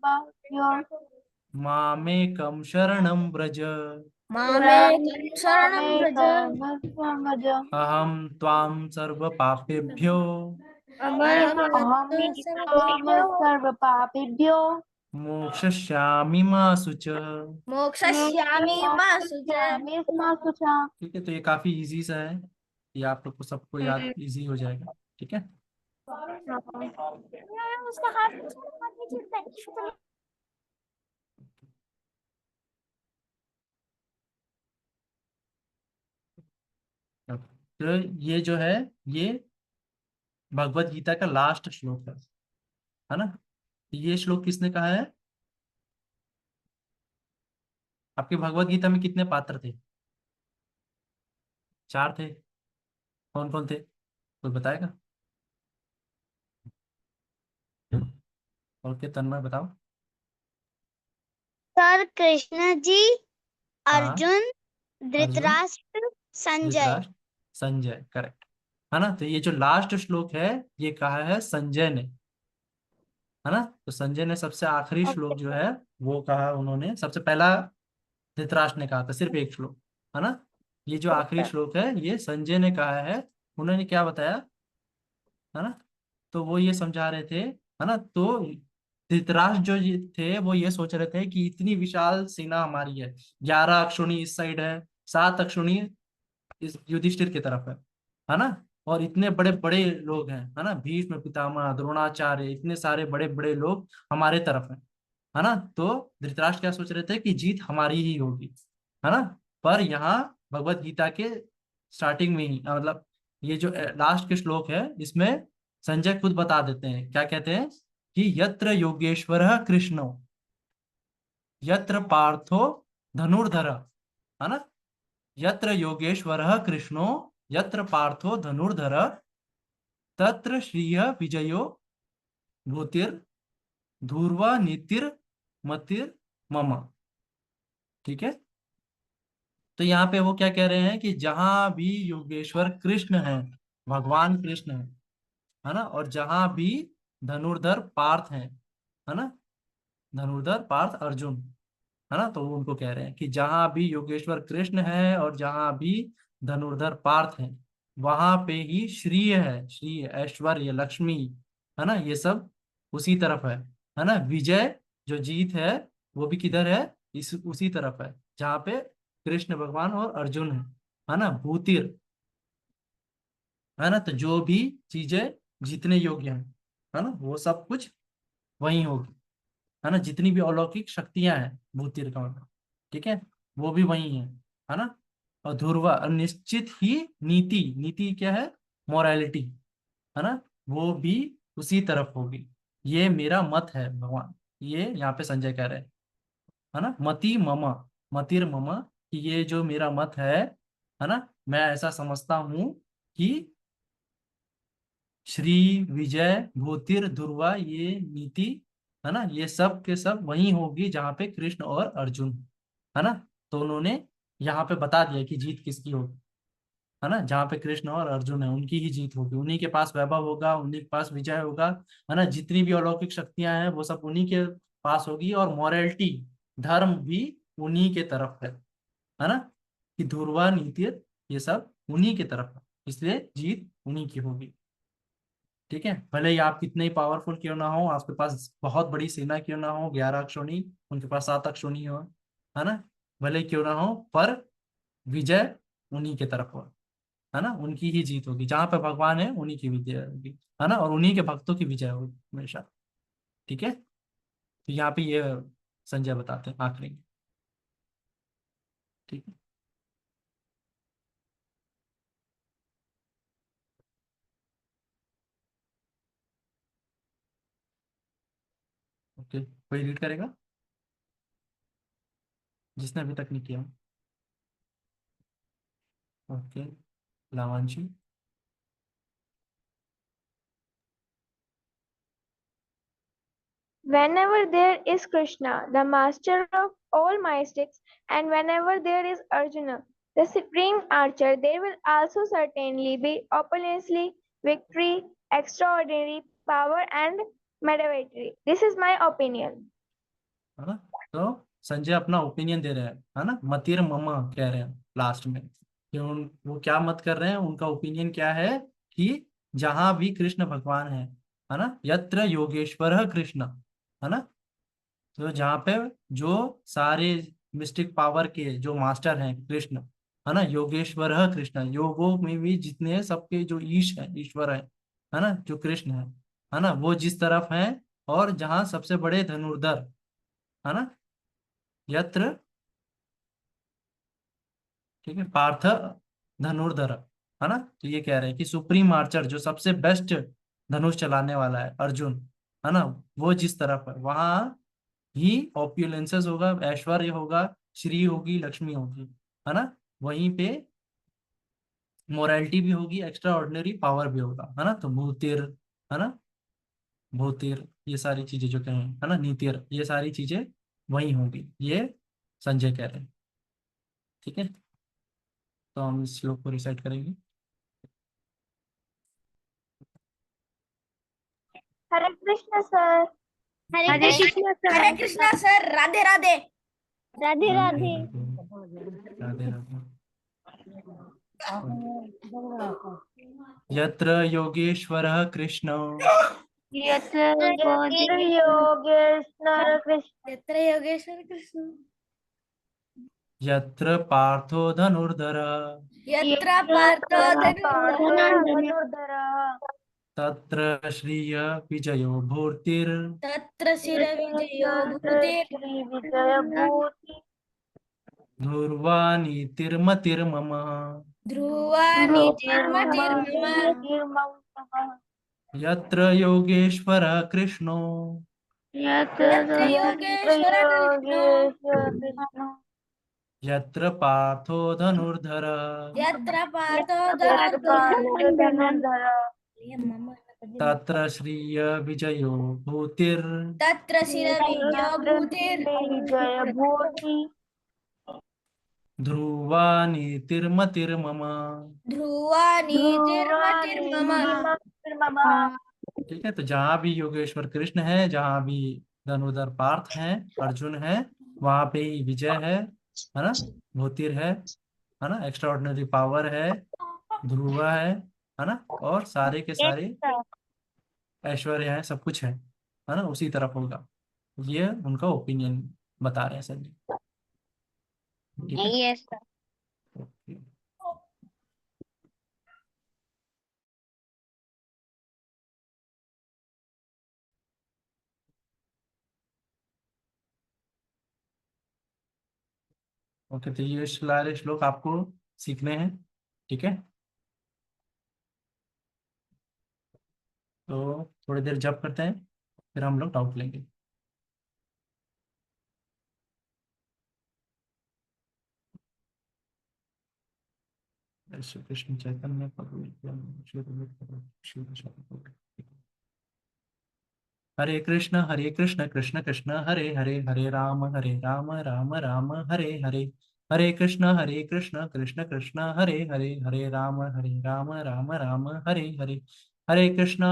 मामेकं शरणं व्रज, मामेकं शरणं व्रज। अहं त्वां सर्व पापेभ्यो सर्वपापेभ्यो मोक्षयिष्यामि मा शुचः। मोक्षयिष्यामि मा शुचः। ठीक है, तो ये काफी इजी सा है, ये आप लोग को सबको याद इजी हो जाएगा। ठीक है, तो ये जो ये भगवत गीता का लास्ट श्लोक है ना। ये श्लोक किसने कहा है? आपके भगवत गीता में कितने पात्र थे? 4 थे। कौन कौन थे, कोई बताएगा? ओके, तन्मय बताओ। Sir Krishna ji, हाँ, Arjun, Arjun, Dhritarashtra, Sanjay. Dhritarashtra, Sanjay, correct, है ना। तो ये जो लास्ट श्लोक है ये कहा है संजय ने, है ना। तो संजय ने सबसे आखिरी श्लोक जो है वो कहा, उन्होंने सबसे पहला धृतराष्ट्र ने कहा था, सिर्फ एक श्लोक, है ना। ये जो आखिरी श्लोक है ये संजय ने कहा है। उन्होंने क्या बताया, है ना, तो वो ये समझा रहे थे, है ना। तो धृतराष्ट्र जो ये थे वो ये सोच रहे थे कि इतनी विशाल सेना हमारी है, 11 अक्षौणी इस साइड है, 7 अक्षौणी इस युधिष्ठिर की तरफ है ना। और इतने बड़े बड़े लोग हैं, है ना, भीष्म पितामह द्रोणाचार्य, इतने सारे बड़े बड़े लोग हमारे तरफ है ना। तो धृतराष्ट्र क्या सोच रहे थे कि जीत हमारी ही होगी, है ना। पर यहाँ भगवत गीता के स्टार्टिंग में ही, मतलब ये जो लास्ट के श्लोक है इसमें संजय खुद बता देते हैं, क्या कहते हैं कि यत्र योगेश्वरः कृष्णो यत्र पार्थो धनुर्धर, है ना। यत्र योगेश्वरः कृष्णो यत्र पार्थो धनुर्धर तत्र श्रिय विजयो भूतिर धूर्वा नीतिर मतिर मम। ठीक है। तो यहाँ पे वो क्या कह रहे हैं कि जहां भी योगेश्वर कृष्ण है, भगवान कृष्ण है ना, और जहां भी धनुर्धर पार्थ है ना, धनुर्धर पार्थ अर्जुन, है ना, तो वो उनको कह रहे हैं कि जहां भी योगेश्वर कृष्ण है और जहां भी धनुर्धर पार्थ है वहां पे ही श्री है, श्री ऐश्वर्य लक्ष्मी, है ना, ये सब उसी तरफ है ना। विजय जो जीत है वो भी किधर है, इस उसी तरफ है जहाँ पे कृष्ण भगवान और अर्जुन है ना। भूतिर, है ना, तो जो भी चीजें जीतने योग्य है ना, वो सब कुछ वही होगी, है ना। जितनी भी अलौकिक शक्तियां हैं भूतिर का मतलब, ठीक है, वो भी वही है ना। और ध्रुवा और निश्चित ही नीति, नीति क्या है, मोरालिटी, है ना, वो भी उसी तरफ होगी। ये मेरा मत है भगवान, ये यहाँ पे संजय कह रहे हैं, है ना। मति मम, मतिर मम, कि ये जो मेरा मत है ना, मैं ऐसा समझता हूँ कि श्री विजय भूतिर ध्रुवा ये नीति, है ना, ये सब के सब वही होगी जहाँ पे कृष्ण और अर्जुन, है ना। तो उन्होंने यहाँ पे बता दिया कि जीत किसकी होगी, है ना। जहाँ पे कृष्ण और अर्जुन है उनकी ही जीत होगी, उन्हीं के पास वैभव होगा, उन्हीं के पास विजय होगा, है ना। जितनी भी अलौकिक शक्तियां हैं वो सब उन्हीं के पास होगी, और मॉरलिटी धर्म भी उन्हीं के तरफ है ना। कि ध्रुवा नीति ये सब उन्हीं की तरफ है, इसलिए जीत उन्हीं की होगी। ठीक है, भले ही आप कितने ही पावरफुल क्यों ना हो, आपके पास बहुत बड़ी सेना क्यों ना हो, 11 अक्षौणी, उनके पास 7 अक्षौणी हो, है ना, भले ही क्यों ना हो, पर विजय उन्हीं के तरफ हो, है ना। उनकी ही जीत होगी, जहां पे भगवान है उन्हीं की विजय होगी, है ना, और उन्हीं के भक्तों की विजय होगी हमेशा। ठीक है, तो यहाँ पे ये संजय बताते हैं आखिरी में। ठीक है, ओके, कोई रीड करेगा जिसने अभी तक नहीं किया। Okay, लावांशी। Whenever there is Krishna, the master of all mystics, and whenever there is Arjuna, the supreme archer, there will also certainly be opulently victory, extraordinary power, and mediocrity. This is my opinion. है ना, तो संजय अपना opinion दे रहे हैं, है ना, मतिर mama कह रहे हैं लास्ट में कि वो क्या मत कर रहे हैं, उनका ओपिनियन क्या है कि जहां भी कृष्ण भगवान है ना, यत्र योगेश्वर कृष्ण, है ना, तो जहाँ पे जो सारे मिस्टिक पावर के जो मास्टर हैं कृष्ण, है ना, योगेश्वर कृष्ण, योगों में भी जितने सबके जो ईश है, ईश्वर है ना, जो कृष्ण है ना, वो जिस तरफ है, और जहाँ सबसे बड़े धनुर्धर, है ना, यत्र, ठीक है, पार्थ धनुर्धर, है ना, तो ये कह रहे हैं कि सुप्रीम आर्चर जो सबसे बेस्ट धनुष चलाने वाला है अर्जुन, है ना, वो जिस तरफ है वहां ही ऑप्युलेंसेस होगा, ऐश्वर्य होगा, श्री होगी, लक्ष्मी होगी, है ना, वहीं पे मोरालिटी भी होगी, एक्स्ट्रा ऑर्डिनरी पावर भी होगा, है ना। तो भूतिर, है ना, भूतिर ये सारी चीजें जो कहें, है ना, नीतिर, ये सारी चीजें वही होगी, ये संजय कह रहे हैं। ठीक है, तो हम इस श्लोक को रिसाइट करेंगे। Hare Krishna, sir. Hare Hare Krishna. Krishna, sir. Hare Krishna sir, Radhe Radhe. Radhe Radhe Radhe. Radhe Radhe Radhe. यत्र योगेश्वरः कृष्ण यत्र योगेश्वर कृष्ण यत्र योगेश्वर कृष्ण यत्र पार्थो धनुर्धरः यत्र पार्थो धनुर्धरः तत्र श्रिय विजयो भूतिर् तत्र शिरविजयो भूतिर् श्रीविजयभूति ध्रुवानीतिर्मतिर्मम ध्रुवा नीतिर्मतिर्मम यत्र योगेश्वरः कृष्णो यत्र योगेश्वर कृष्णो कृष्ण यत्र पार्थो धनुर्धरः यत्र पार्थो धनुर्धरः तत्र श्रिय विजयो भूतिर् तत्र शिरविजयो भूतिर् विजयभूति ध्रुवानीतिर्मतिर्मम। ध्रुवा नीतिर्मतिर्मम ठीक है, तो जहां भी योगेश्वर कृष्ण है, जहां भी धनुर्धर पार्थ है, अर्जुन है, वहां पे ही विजय है ना, भूतिर है ना, एक्स्ट्रा ऑर्डिनरी पावर है, ध्रुवा है ना, और सारे के सारे ऐश्वर्य है, सब कुछ है ना, उसी तरफ होगा। ये उनका ओपिनियन बता रहे हैं सर जी। ठीक है। Yes sir. ओके। ओके, तो ये सारे श्लोक आपको सीखने हैं। ठीक है, तो थोड़ी देर जप करते हैं, फिर हम लोग डाउट लेंगे। श्री कृष्ण चैतन्य प्रभु नित्यानंद, श्री अद्वैत श्री कृष्ण। हरे कृष्ण कृष्ण कृष्ण हरे हरे, हरे राम राम राम हरे हरे। हरे कृष्ण कृष्ण कृष्ण हरे हरे, हरे राम राम राम हरे हरे। हरे कृष्ण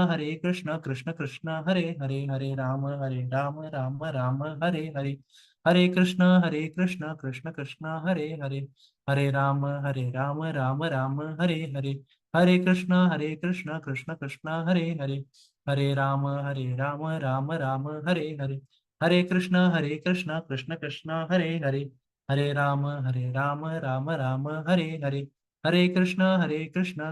कृष्ण कृष्ण हरे हरे, हरे राम राम राम हरे हरे। हरे कृष्ण कृष्ण कृष्ण हरे हरे, हरे राम राम राम हरे हरे। हरे कृष्ण कृष्ण कृष्ण हरे हरे, हरे राम राम राम हरे हरे। हरे कृष्ण कृष्ण कृष्ण हरे हरे, हरे राम राम राम हरे हरे। हरे कृष्ण कृष्ण कृष्ण हरे हरे, हरे राम राम राम हरे हरे। हरे कृष्ण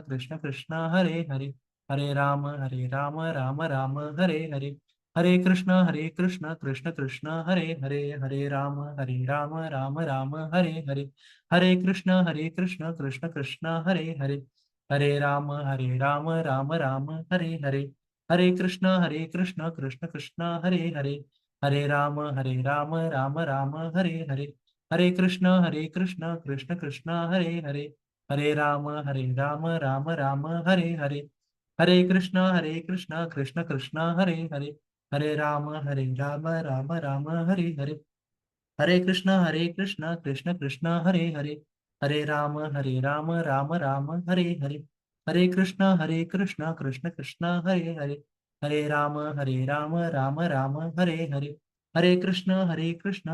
कृष्ण कृष्ण हरे हरे, हरे राम राम राम हरे हरे। हरे कृष्ण कृष्ण कृष्ण हरे हरे, हरे राम राम राम हरे हरे। हरे कृष्ण कृष्ण कृष्ण हरे हरे, हरे राम राम राम हरे हरे। हरे कृष्ण कृष्ण कृष्ण हरे हरे, हरे राम राम राम हरे हरे। हरे कृष्ण कृष्ण कृष्ण हरे हरे, हरे राम राम राम हरे हरे। हरे कृष्ण कृष्ण कृष्ण हरे हरे, हरे राम राम राम हरे हरे। हरे कृष्ण कृष्ण कृष्ण हरे हरे, हरे राम राम राम हरे हरे। हरे कृष्ण कृष्ण कृष्ण हरे हरे, हरे राम राम राम हरे हरे। हरे कृष्ण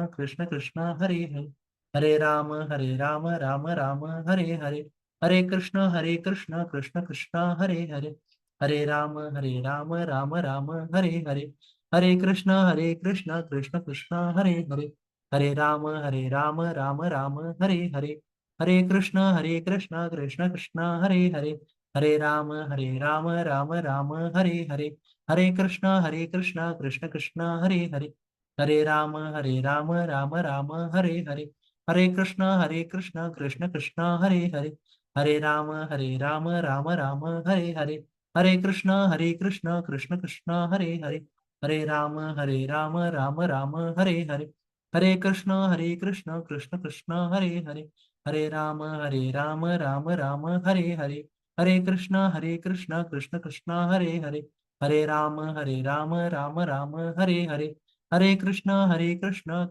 कृष्ण कृष्ण हरे हरे, हरे राम राम राम हरे हरे। हरे कृष्ण कृष्ण कृष्ण हरे हरे, हरे राम राम राम हरे हरे। हरे कृष्ण कृष्ण कृष्ण हरे हरे, हरे राम राम राम हरे हरे। हरे कृष्ण कृष्ण कृष्ण हरे हरे, हरे राम राम राम हरे हरे। हरे कृष्ण कृष्ण कृष्ण हरे हरे, हरे राम राम राम हरे हरे। हरे कृष्ण कृष्ण कृष्ण हरे हरे, हरे राम राम राम हरे हरे। हरे कृष्ण कृष्ण कृष्ण हरे हरे, हरे राम राम राम हरे हरे। हरे कृष्ण कृष्ण कृष्ण हरे हरे, हरे राम राम राम हरे हरे। हरे कृष्ण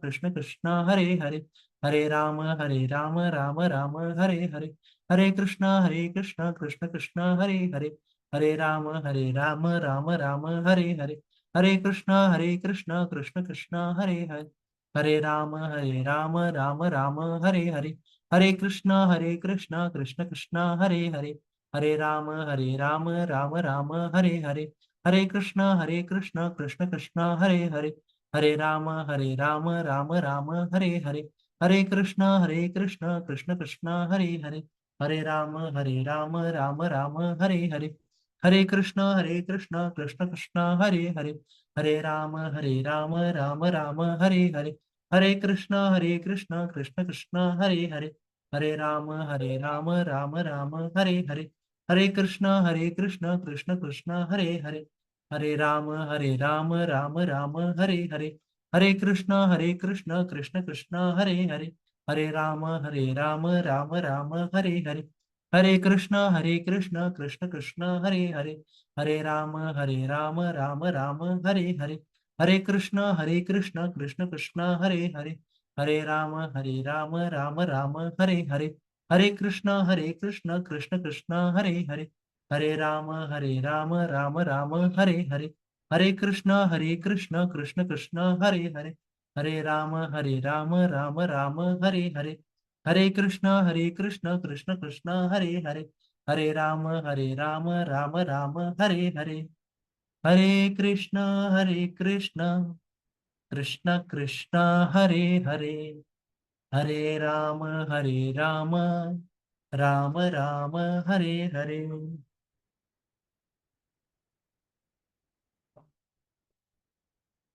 कृष्ण कृष्ण हरे हरे, हरे राम राम राम हरे हरे। हरे कृष्ण कृष्ण कृष्ण हरे हरे, हरे राम राम राम हरे हरे। हरे कृष्ण कृष्ण कृष्ण हरे हरे, हरे राम राम राम हरे हरे। हरे कृष्ण कृष्ण कृष्ण हरे हरे, हरे राम राम राम हरे हरे, हरे कृष्ण कृष्ण कृष्ण हरे हरे, हरे राम राम राम हरे हरे, हरे कृष्ण कृष्ण कृष्ण हरे हरे, हरे राम राम राम हरे हरे, हरे कृष्ण कृष्ण कृष्ण हरे हरे, हरे राम राम राम हरे हरे, हरे कृष्ण कृष्ण कृष्ण हरे हरे, हरे राम राम राम हरे हरे, हरे कृष्ण कृष्ण कृष्ण हरे हरे, हरे राम राम राम हरे हरे, हरे कृष्ण कृष्ण कृष्ण हरे हरे, हरे राम राम राम हरे हरे, हरे कृष्ण कृष्ण कृष्ण हरे हरे, हरे राम राम राम हरे हरे, हरे कृष्ण कृष्ण कृष्ण हरे हरे, हरे राम राम राम हरे हरे, हरे कृष्ण कृष्ण कृष्ण हरे हरे, हरे राम राम राम हरे हरे, हरे कृष्ण कृष्ण कृष्ण हरे हरे, हरे राम राम राम हरे हरे, हरे कृष्ण कृष्ण कृष्ण हरे हरे, हरे राम राम राम हरे हरे, हरे कृष्ण कृष्ण कृष्ण हरे हरे, हरे राम राम राम हरे हरे।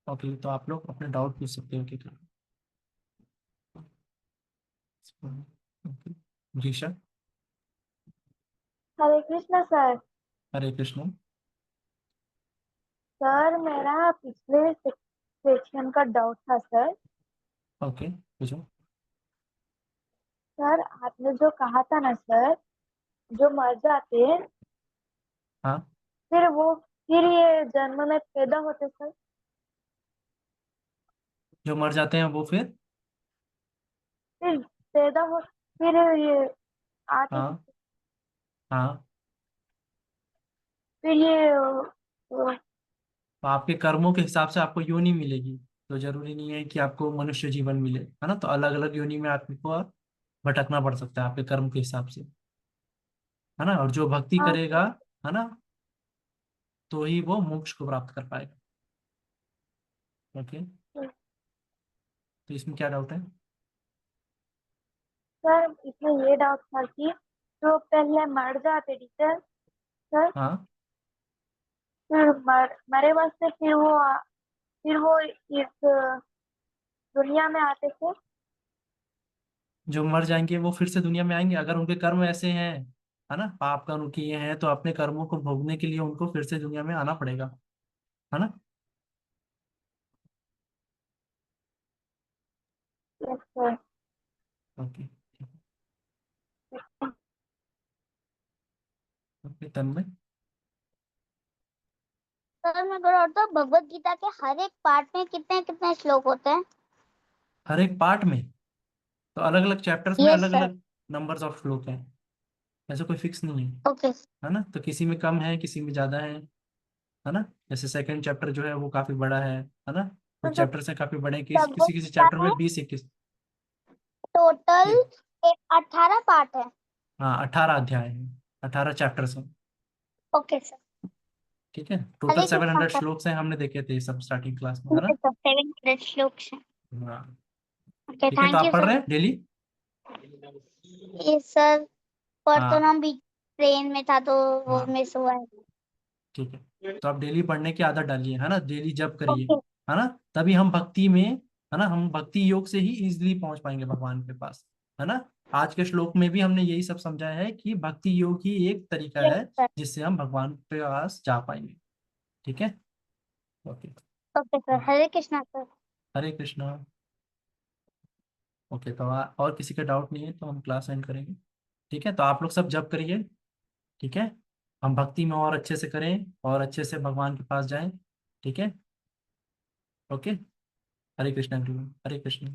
ओके, तो आप लोग अपने डाउट पूछ सकते हो क्या? जीशा। हरे कृष्ण सर। हरे कृष्ण। सर मेरा पिछले सेक्शन का डाउट था सर। ओके, पूछो। सर आपने जो कहा था ना सर, जो मर जाते हैं हाँ, फिर ये जन्म में पैदा होते सर। जो मर जाते हैं वो फिर। फिर पैदा हो फिर ये आते हाँ हाँ, फिर ये तो आपके कर्मों के हिसाब से आपको योनि मिलेगी, तो जरूरी नहीं है कि आपको मनुष्य जीवन मिले, है ना। तो अलग अलग योनि में आपको भटकना पड़ सकता है आपके कर्म के हिसाब से, है ना। और जो भक्ति हाँ करेगा, है ना, तो ही वो मोक्ष को प्राप्त कर पाएगा। Okay, sir. तो इसमें क्या डाउट है? सर इसमें ये डाउट था कि जो पहले मर जाते टीचर सर, हाँ, फिर मरे बाद से फिर वो इस दुनिया में आते थे। जो मर जाएंगे वो फिर से दुनिया में आएंगे अगर उनके कर्म ऐसे हैं, है ना, पाप कर्म किए हैं, तो अपने कर्मों को भोगने के लिए उनको फिर से दुनिया में आना पड़ेगा, है ना। Yes sir. ओके, ओके, तन्मय। सर मैं कह रहा था भगवत गीता के हर एक पार्ट में कितने कितने श्लोक होते हैं? हर एक पार्ट में, तो अलग अलग चैप्टर्स में यस अलग सर। अलग नंबर्स ऑफ श्लोक हैं, ऐसा कोई फिक्स नहीं है, ओके। है ना। तो किसी में कम है, किसी में ज्यादा है ना। जैसे सेकंड चैप्टर जो है वो काफी बड़ा है ना। कुछ तो चैप्टर्स हैं काफी बड़े हैं, भगवत किसी किसी गीता चैप्टर में में 20-21। टोटल 18 पार्ट है। हाँ, 18 अध्याय हैं, 18 चैप्टर्स हैं। Okay sir. ठीक है, टोटल हरे कृष्णा 700 सर। श्लोक हैं, हमने देखे थे सब स्टार्टिंग क्लास में, है ना। यस सर, 700 श्लोक है। हाँ, ओके, ठीक है, तो थैंक यू आप पढ़ सर। रहे हैं डेली। यस सर, पर तो हाँ, हम भी ट्रेन में था तो वो हाँ, मिस हुआ है। ठीक है, तो आप डेली पढ़ने की आदत डालिए, है ना, डेली जप करिए, ओके। है ना। तभी हम भक्ति में, है ना, हम भक्ति योग से ही इजीली पहुंच पाएंगे भगवान के पास, है ना। आज के श्लोक में भी हमने यही सब समझाया है कि भक्ति योग ही एक तरीका यस है सर। जिससे हम भगवान के पास जा पाएंगे। ठीक है, okay. Okay sir, Hare Krishna sir. Hare Krishna. Okay, तो और किसी का डाउट नहीं है तो हम क्लास एंड करेंगे। ठीक है, तो आप लोग सब जप करिए। ठीक है, हम भक्ति में और अच्छे से करें और अच्छे से भगवान के पास जाएं। ठीक है, ओके। हरे कृष्णा एवरीवन, हरे कृष्णा।